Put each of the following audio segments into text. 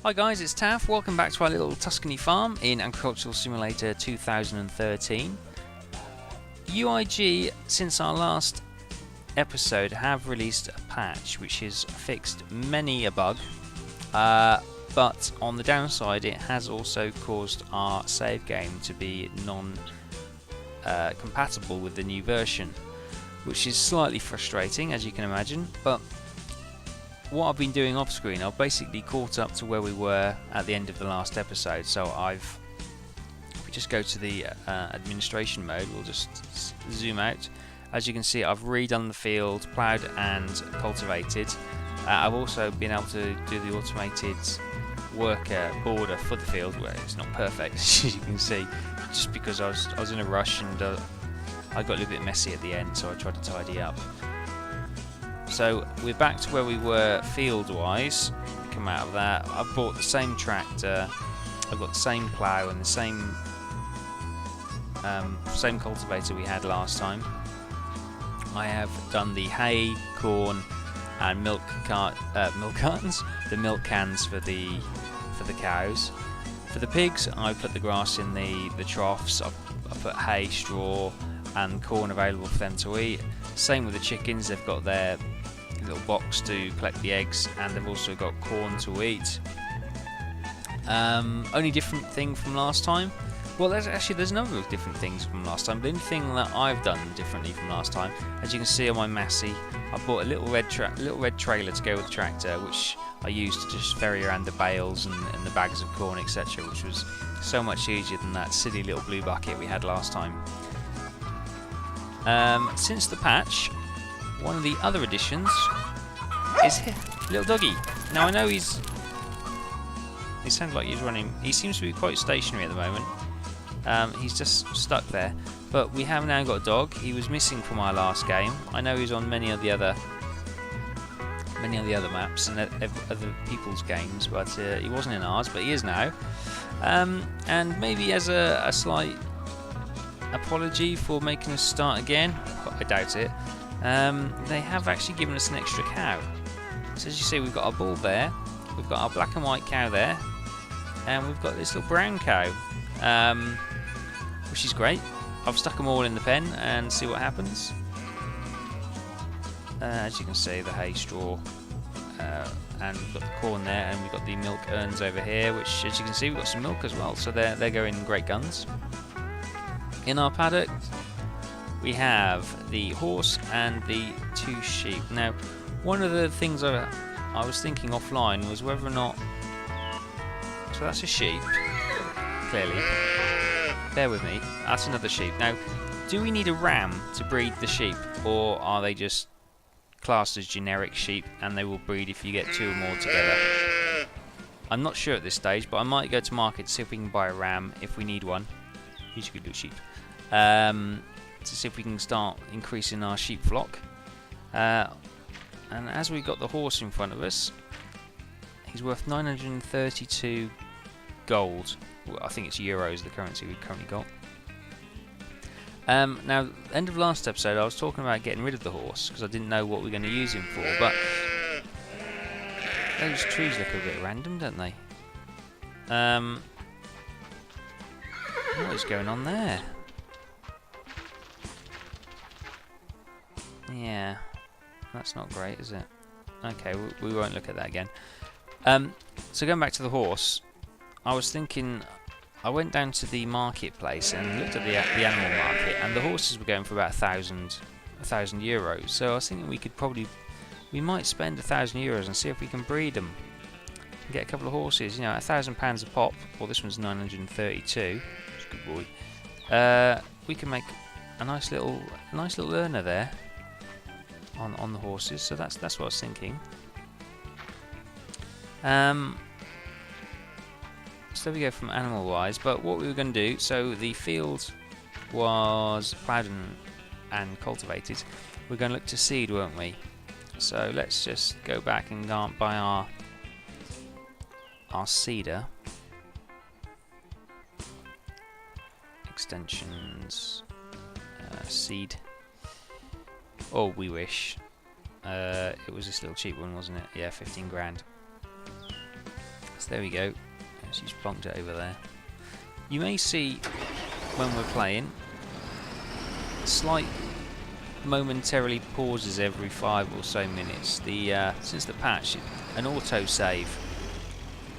Hi guys, it's Taff. Welcome back to our little Tuscany farm in Agricultural Simulator 2013. UIG, since our last episode, have released a patch which has fixed many a bug, but on the downside it has also caused our save game to be non-compatible with the new version, which is slightly frustrating, as you can imagine. But what I've been doing off screen, I've basically caught up to where we were at the end of the last episode. So if we just go to the administration mode, we'll just zoom out. As you can see, I've redone the field, ploughed and cultivated. I've also been able to do the automated worker border for the field, where it's not perfect, as you can see, just because I was in a rush and I got a little bit messy at the end, so I tried to tidy up. So we're back to where we were field-wise. Come out of that. I've bought the same tractor. I've got the same plough and the same cultivator we had last time. I have done the hay, corn, and milk cartons, the milk cans for the cows. For the pigs, I put the grass in the troughs. I put hay, straw, and corn available for them to eat. Same with the chickens. They've got their little box to collect the eggs, and they've also got corn to eat. Only different thing from last time. Well, there's a number of different things from last time. The only thing that I've done differently from last time, as you can see on my Massey, I bought a little red trailer to go with the tractor, which I used to just ferry around the bales and the bags of corn, etc., which was so much easier than that silly little blue bucket we had last time. Since the patch, one of the other additions is here, little doggy. Now I know he sounds like he's running. He seems to be quite stationary at the moment. He's just stuck there. But we have now got a dog. He was missing from our last game. I know he's on many of the other maps and other people's games, but he wasn't in ours. But he is now. And maybe as a slight apology for making us start again, I doubt it. They have actually given us an extra cow. So as you see, we've got our bull there, we've got our black and white cow there, and we've got this little brown cow, which is great. I've stuck them all in the pen and see what happens. As you can see, the hay, straw, and we've got the corn there, and we've got the milk urns over here, which, as you can see, we've got some milk as well, so they're going great guns. In our paddock, we have the horse and the 2 sheep. Now, one of the things I was thinking offline was whether or not... So that's a sheep, clearly. Bear with me, that's another sheep. Now, do we need a ram to breed the sheep, or are they just classed as generic sheep and they will breed if you get 2 or more together? I'm not sure at this stage, but I might go to market to see if we can buy a ram if we need one. He's a good little sheep. To see if we can start increasing our sheep flock. And as we got the horse in front of us, he's worth 932 gold. Well, I think it's euros, the currency we've currently got. Now, end of last episode, I was talking about getting rid of the horse because I didn't know what we were going to use him for. But those trees look a bit random, don't they? What is going on there? Yeah, that's not great, is it? Okay, we won't look at that again. So going back to the horse, I was thinking, I went down to the marketplace and looked at the animal market, and the horses were going for about 1,000 euros. So I was thinking we might spend 1,000 euros and see if we can breed them and get a couple of horses. You know, £1,000 a pop. Well, this one's 932. It's a good boy. We can make a nice little earner there on the horses. So that's what I was thinking. So we go from animal wise, but what we were going to do, so the field was ploughed and cultivated. We're going to look to seed, weren't we? So let's just go back and buy our seeder. Extensions, seed. Oh, we wish. It was this little cheap one, wasn't it? Yeah, 15 grand. So there we go. She's plonked it over there. You may see when we're playing slight momentarily pauses every 5 or so minutes. Since the patch, an auto save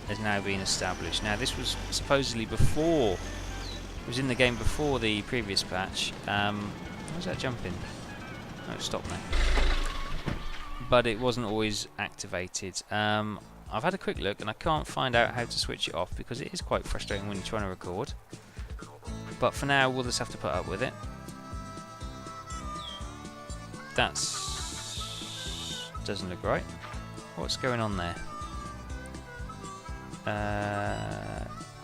has now been established. Now this was supposedly before, it was in the game before the previous patch. Where's that jumping? No, stop now. But it wasn't always activated. I've had a quick look and I can't find out how to switch it off because it is quite frustrating when you're trying to record. But for now we'll just have to put up with it. Doesn't look right. What's going on there?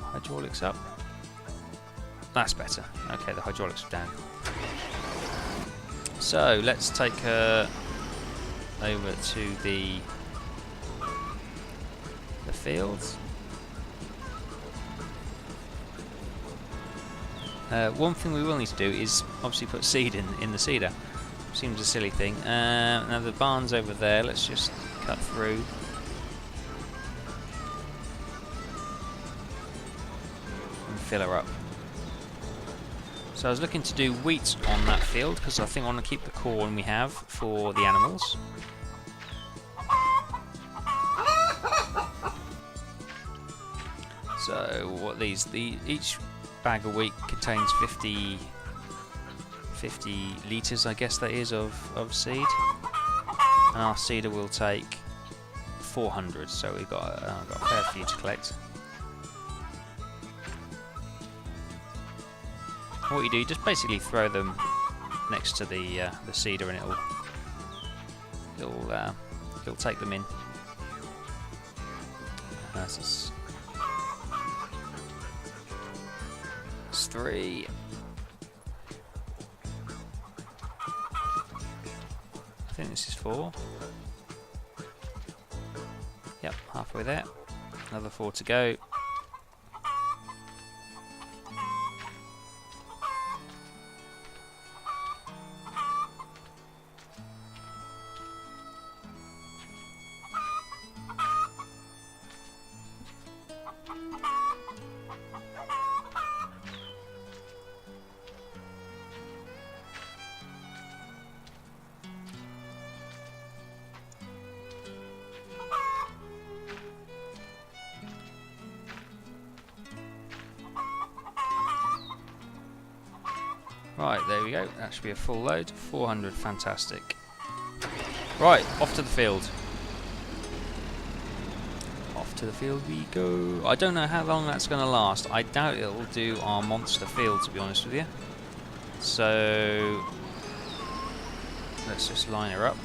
Hydraulics up. That's better. Okay, the hydraulics are down. So let's take her over to the fields. One thing we will need to do is obviously put seed in the seeder. Seems a silly thing. Now the barn's over there. Let's just cut through. And fill her up. So I was looking to do wheat on that field because I think I want to keep the corn we have for the animals. So what each bag of wheat contains 50 litres, I guess that is, of seed, and our seeder will take 400, so we've got a fair few to collect. What you do, just basically throw them next to the seeder, and it'll take them in. That's 3. I think this is 4. Yep, halfway there. Another 4 to go. Right, there we go. That should be a full load. 400, fantastic. Right, off to the field. Off to the field we go. I don't know how long that's going to last. I doubt it'll do our monster field, to be honest with you. So let's just line her up.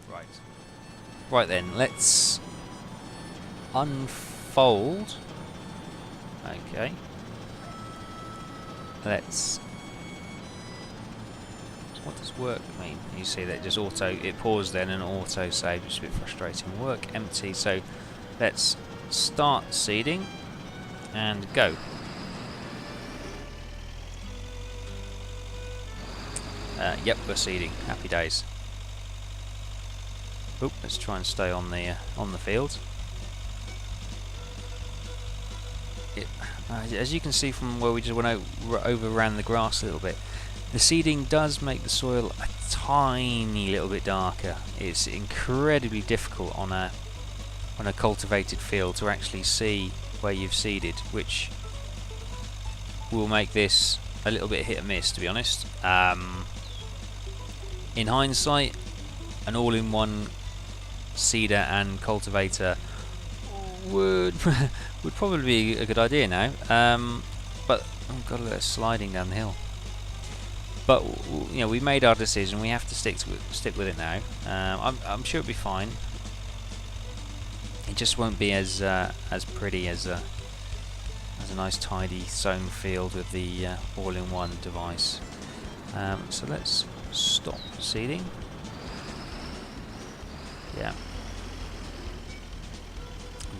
Right. Right then, let's unfold. Okay. Let's. What does work mean? You see that just it paused then and auto saved, which is a bit frustrating. Work empty. So let's start seeding and go. Yep, we're seeding. Happy days. Oop, let's try and stay on the field. As you can see from where we just went around the grass a little bit, the seeding does make the soil a tiny little bit darker. It's incredibly difficult on a cultivated field to actually see where you've seeded, which will make this a little bit hit and miss, to be honest. In hindsight, an all-in-one seeder and cultivator would probably be a good idea now, but oh god, look, it's sliding down the hill. But you know, we made our decision. We have to stick with it now. I'm sure it'll be fine. It just won't be as pretty as a nice tidy sown field with the all-in-one device. So let's stop seeding. Yeah.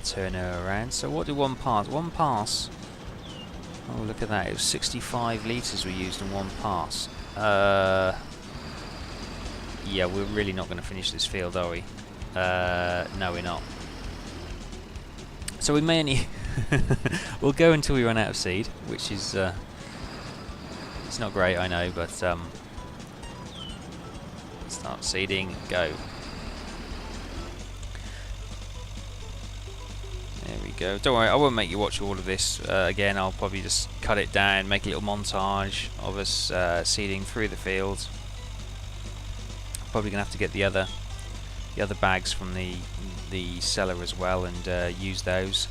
Turn her around. So what did one pass? One pass. Oh, look at that. It was 65 litres we used in one pass. yeah, we're really not going to finish this field, are we? No, we're not. So we may only we'll go until we run out of seed, which is it's not great, I know, but start seeding, go. There we go. Don't worry, I won't make you watch all of this again. I'll probably just cut it down, make a little montage of us seeding through the field. Probably gonna have to get the other bags from the cellar as well, and use those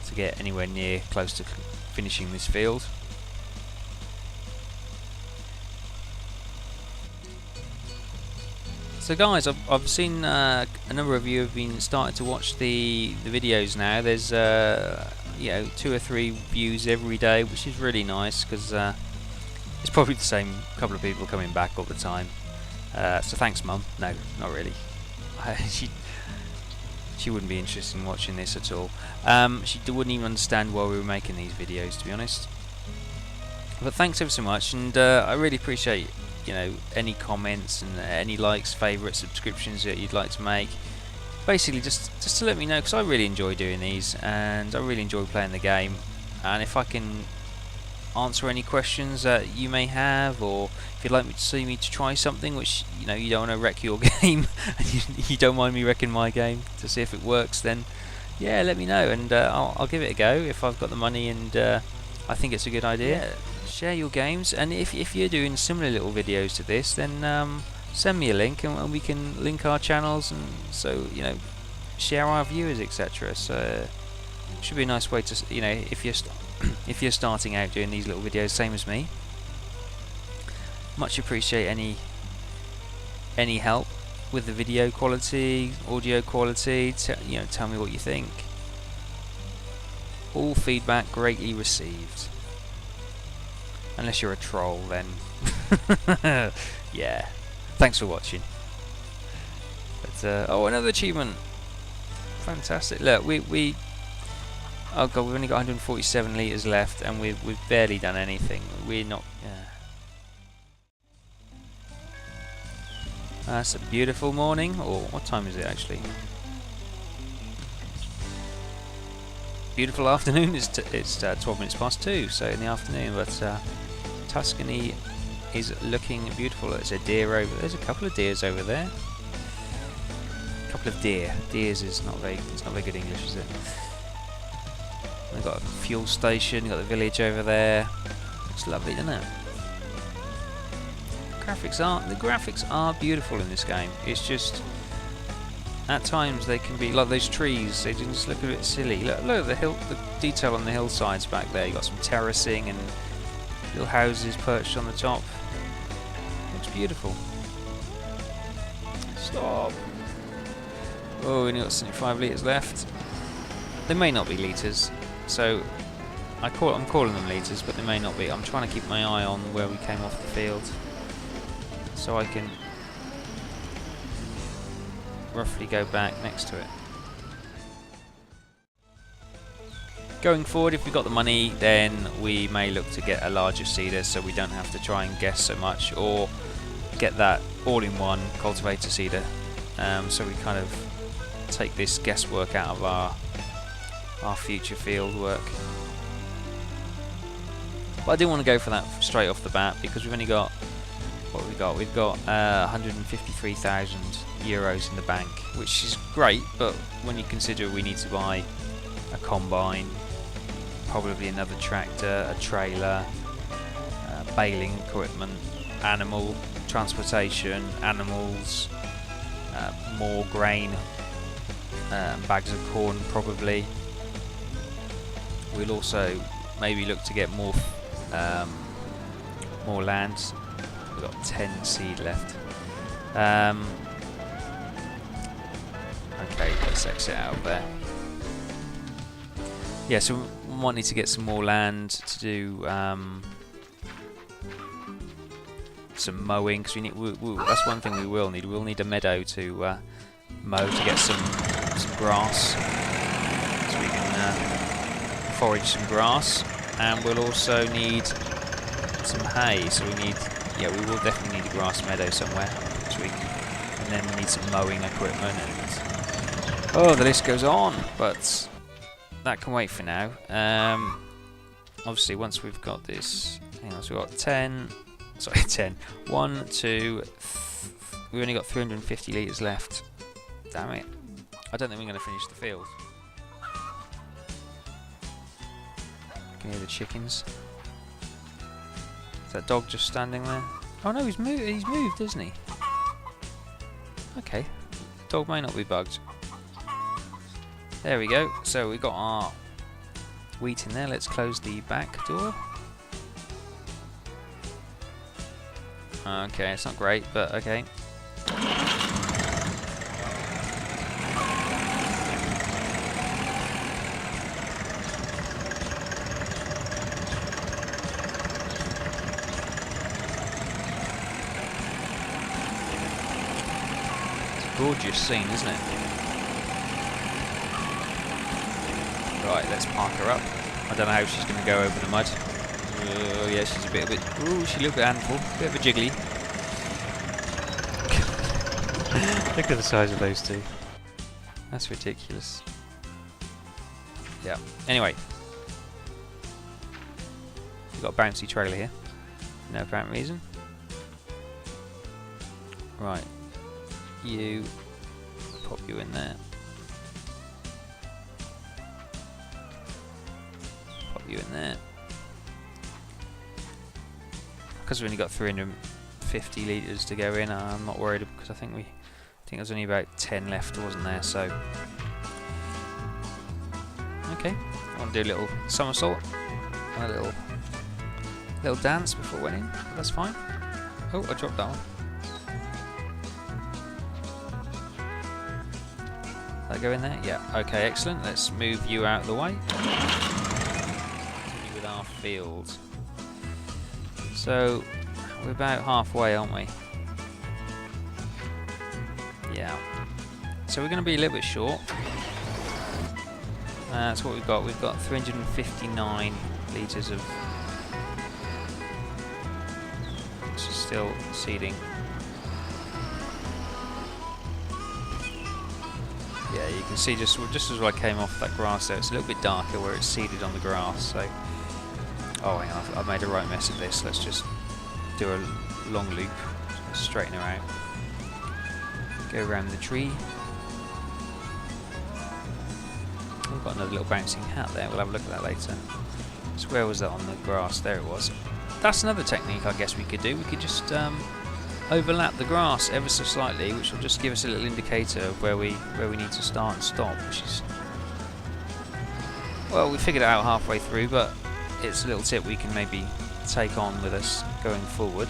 to get anywhere near close to finishing this field. So guys, I've seen a number of you have been starting to watch the videos now. There's you know, 2 or 3 views every day, which is really nice, because it's probably the same couple of people coming back all the time. So thanks, Mum. No, not really. She wouldn't be interested in watching this at all. She wouldn't even understand why we were making these videos, to be honest. But thanks ever so much, and I really appreciate, you know, any comments and any likes, favourites, subscriptions that you'd like to make. Basically, just to let me know, because I really enjoy doing these, and I really enjoy playing the game. And if I can answer any questions that you may have, or if you'd like me to see me to try something which, you know, you don't want to wreck your game and you don't mind me wrecking my game to see if it works, then yeah, let me know, and I'll give it a go if I've got the money and I think it's a good idea. Yeah. Share your games, and if you're doing similar little videos to this, then send me a link, and we can link our channels, and so, you know, share our viewers, etc. So it should be a nice way to, you know, if you're starting out doing these little videos, same as me, much appreciate any help with the video quality, audio quality. You know, tell me what you think. All feedback greatly received. Unless you're a troll, then yeah. Thanks for watching. But oh, another achievement! Fantastic. Look, we oh god, we've only got 147 litres left, and we've barely done anything. We're not. That's a beautiful morning. Or what time is it actually? Beautiful afternoon. It's 12 minutes past 2, so in the afternoon. But Tuscany is looking beautiful. There's a deer over. There's a couple of deers over there. A couple of deer. Deers is not very. It's not very good English, is it? We've got a fuel station. We've got the village over there. Looks lovely, doesn't it? The graphics are beautiful in this game. It's just at times they can be like those trees. They just look a bit silly. Look at the detail on the hillsides back there. You got some terracing and little houses perched on the top. Looks beautiful. Stop. Oh, we only got 75 litres left. They may not be litres, so I'm calling them litres, but they may not be. I'm trying to keep my eye on where we came off the field, so I can roughly go back next to it. Going forward, if we've got the money, then we may look to get a larger seeder, so we don't have to try and guess so much, or get that all-in-one cultivator seeder, so we kind of take this guesswork out of our future field work. But I didn't want to go for that straight off the bat, because we've only got, what have we got? We've got 153,000 euros in the bank, which is great, but when you consider we need to buy a combine, probably another tractor, a trailer, baling equipment, animal transportation, animals, more grain, bags of corn probably. We'll also maybe look to get more land. We've got 10 seed left. Okay, let's exit out of there. Yeah, so we might need to get some more land to do some mowing, because that's one thing we will need. We'll need a meadow to mow to get some grass, so we can forage some grass, and we'll also need some hay. So we will definitely need a grass meadow somewhere, so we can and then we need some mowing equipment, and oh, the list goes on. But that can wait for now. Obviously, once we've got this, hang on, so we've got 10. Sorry, 10. 1, 2. We've only got 350 litres left. Damn it! I don't think we're going to finish the field. Can you hear the chickens? Is that dog just standing there? Oh no, he's moved, isn't he? Okay, the dog may not be bugged. There we go. So we got our wheat in there. Let's close the back door. Okay, it's not great, but okay. Gorgeous scene, isn't it? Right, let's park her up. I don't know how she's going to go over the mud. Yeah, she's a bit. Ooh, she's a little bit handful. Bit of a jiggly. Look at the size of those two. That's ridiculous. Yeah. Anyway, we've got a bouncy trailer here. For no apparent reason. Right. You pop you in there. Pop you in there. Because we've only got 350 litres to go in, I'm not worried because I think there's only about 10 left, wasn't there? So okay, I want to do a little somersault and a little dance before we went in. That's fine. Oh, I dropped that one. That go in there? Yeah. Okay, excellent. Let's move you out of the way. Continue with our field. So we're about halfway, aren't we? Yeah. So we're going to be a little bit short. That's what we've got. We've got 359 litres of. This is still seeding. Yeah, you can see just as I came off that grass there, it's a little bit darker where it's seeded on the grass. So, oh, hang on, I've made a right mess of this. Let's just do a long loop, just straighten her out. Go around the tree. We've got another little bouncing hat there. We'll have a look at that later. So where was that on the grass? There it was. That's another technique I guess we could do. We could just overlap the grass ever so slightly, which will just give us a little indicator of where we need to start and stop, which is, well, we figured it out halfway through, but it's a little tip we can maybe take on with us going forward.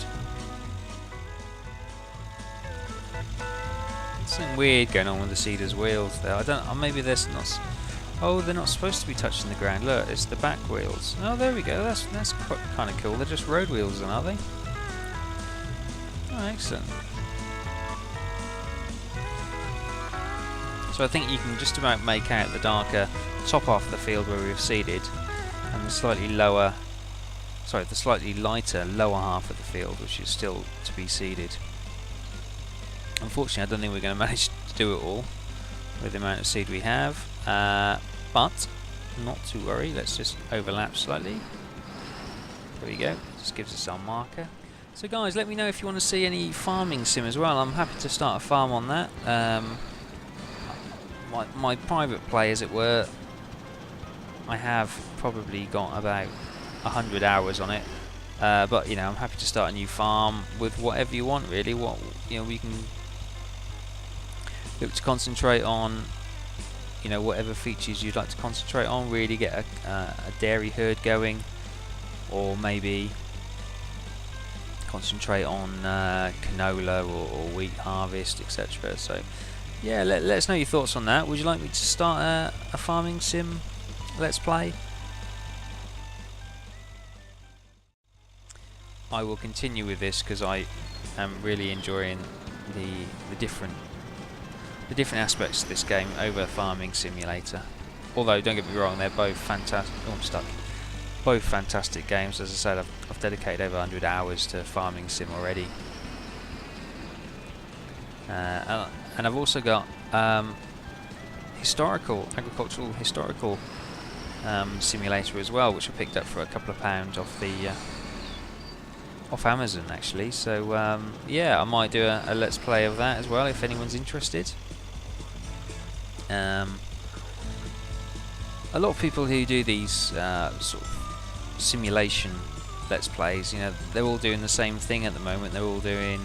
Something weird going on with the seeder's wheels there. I don't. Maybe they're not. Oh, they're not supposed to be touching the ground. Look, it's the back wheels. Oh, there we go. That's kind of cool. They're just road wheels, aren't they? Oh, excellent. So I think you can just about make out the darker top half of the field where we've seeded, and the slightly lighter lower half of the field, which is still to be seeded. Unfortunately, I don't think we're going to manage to do it all with the amount of seed we have, but not to worry. Let's just overlap slightly. There we go. Just gives us our marker. So guys, let me know if you want to see any farming sim as well. I'm happy to start a farm on that. My private play, as it were, I have probably got about 100 hours on it. But you know, I'm happy to start a new farm with whatever you want, really. What we can look to concentrate on. Whatever features you'd like to concentrate on. Really get a dairy herd going, or maybe concentrate on canola or wheat harvest, etc. So yeah, let us know your thoughts on that. Would you like me to start a farming sim let's play? I will continue with this because I am really enjoying the different aspects of this game over Farming Simulator. Although don't get me wrong, they're both fantastic. Oh, I'm stuck. Both fantastic games. As I said, I've dedicated over 100 hours to Farming Sim already. And I've also got agricultural historical simulator as well, which I picked up for a couple of pounds off the off Amazon actually. So yeah, I might do a let's play of that as well if anyone's interested. A lot of people who do these sort of simulation let's plays, you know, they're all doing the same thing at the moment. They're all doing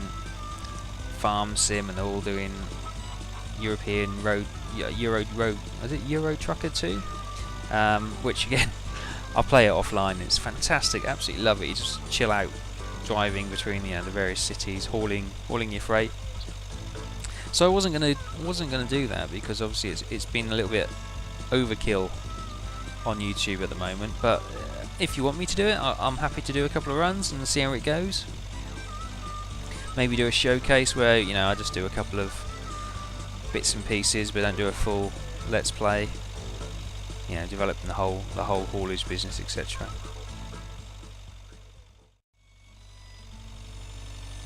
farm sim, and they're all doing European road, is it Euro Trucker 2? Which again, I'll play it offline. It's fantastic, absolutely love it. You just chill out, driving between the various cities, hauling your freight. So I wasn't gonna do that because obviously it's been a little bit overkill on YouTube at the moment. But if you want me to do it, I'm happy to do a couple of runs and see how it goes. Maybe do a showcase where, you know, I just do a couple of bits and pieces, but don't do a full let's play. You know, developing the whole haulage business, etc.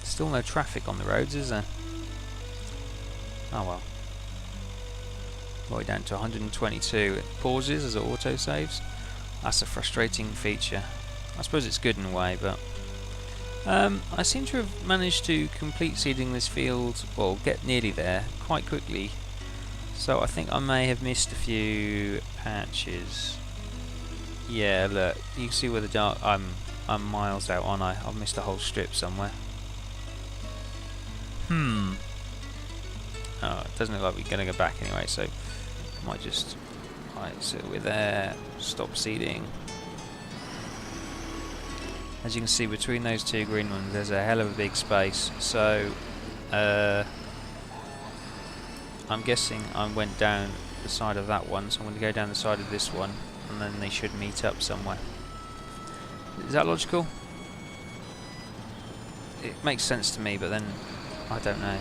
Still no traffic on the roads, is there? Oh well. Right down to 122. It pauses as it auto saves. That's a frustrating feature. I suppose it's good in a way, but I seem to have managed to complete seeding this field, well, get nearly there quite quickly. So I think I may have missed a few patches. Yeah, look, you can see where the dark. I'm miles out, aren't I? I've missed a whole strip somewhere. Oh, it doesn't look like we're going to go back anyway, so I might just... Right, so we're there, stop seeding. As you can see, between those two green ones, there's a hell of a big space, so I'm guessing I went down the side of that one, so I'm going to go down the side of this one, and then they should meet up somewhere. Is that logical? It makes sense to me, but then I don't know.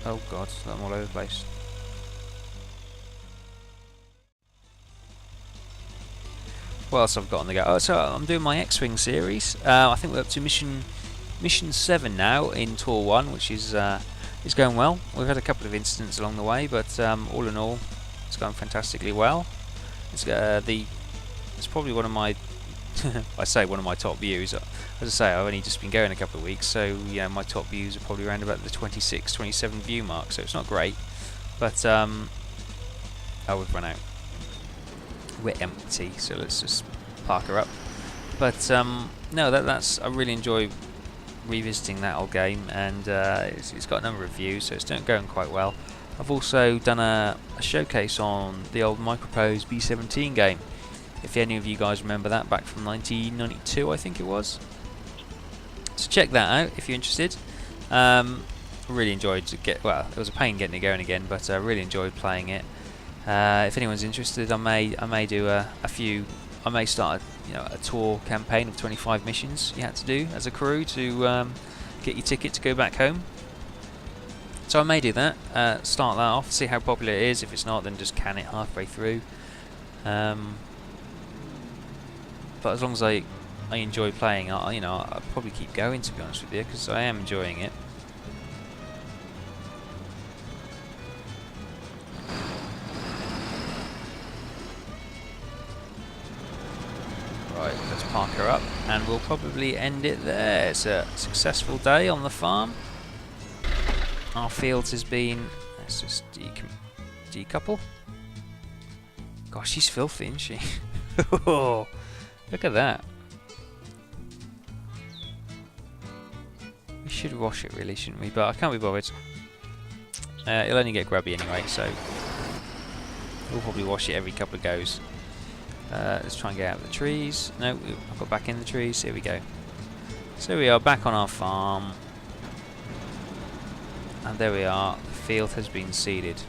Oh god, I'm all over the place. What else I've got on the go? Oh, so I'm doing my X-Wing series. I think we're up to mission 7 now in Tour 1, which is going well. We've had a couple of incidents along the way, but all in all, it's going fantastically well. It's probably one of my I say one of my top views. As I say, I've only just been going a couple of weeks, so yeah, my top views are probably around about the 26, 27 view mark. So it's not great, but oh, we've run out. We're empty, so let's just park her up. But no, that's I really enjoy revisiting that old game, and it's got a number of views, so it's going quite well. I've also done a showcase on the old Microprose B17 game. If any of you guys remember that, back from 1992, I think it was. So check that out if you're interested. Really enjoyed it was a pain getting it going again, but I really enjoyed playing it. If anyone's interested, I may do a few. I may start a tour campaign of 25 missions you had to do as a crew to get your ticket to go back home. So I may do that. Start that off, see how popular it is. If it's not, then just can it halfway through. But as long as I enjoy playing, I'll probably keep going, to be honest with you, because I am enjoying it. Right, let's park her up, and we'll probably end it there. It's a successful day on the farm. Our fields has been... Let's just decouple. Gosh, she's filthy, isn't she? Look at that. We should wash it really, shouldn't we? But I can't be bothered. It'll only get grubby anyway, so we'll probably wash it every couple of goes. Let's try and get out of the trees. No, I've got back in the trees. Here we go. So we are back on our farm. And there we are. The field has been seeded.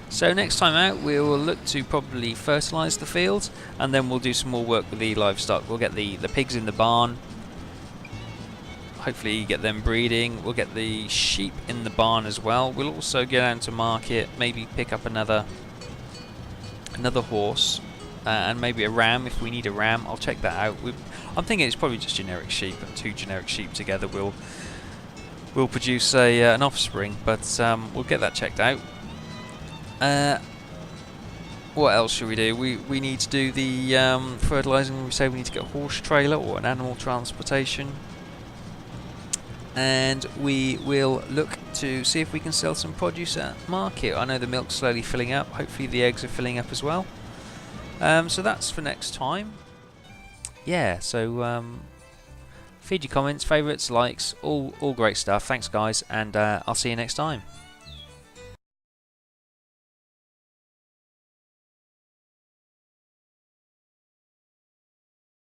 So next time out, we will look to probably fertilise the field, and then we'll do some more work with the livestock. We'll get the pigs in the barn. Hopefully get them breeding. We'll get the sheep in the barn as well. We'll also get down to market, maybe pick up another horse, and maybe a ram if we need a ram. I'll check that out. I'm thinking it's probably just generic sheep, and 2 generic sheep together will will produce an offspring, but we'll get that checked out. What else should we do? We need to do the fertilising. We say we need to get a horse trailer or an animal transportation, and we will look to see if we can sell some produce at market. I know the milk's slowly filling up. Hopefully the eggs are filling up as well. So that's for next time. Yeah. So feed your comments, favourites, likes, all great stuff. Thanks guys, and I'll see you next time.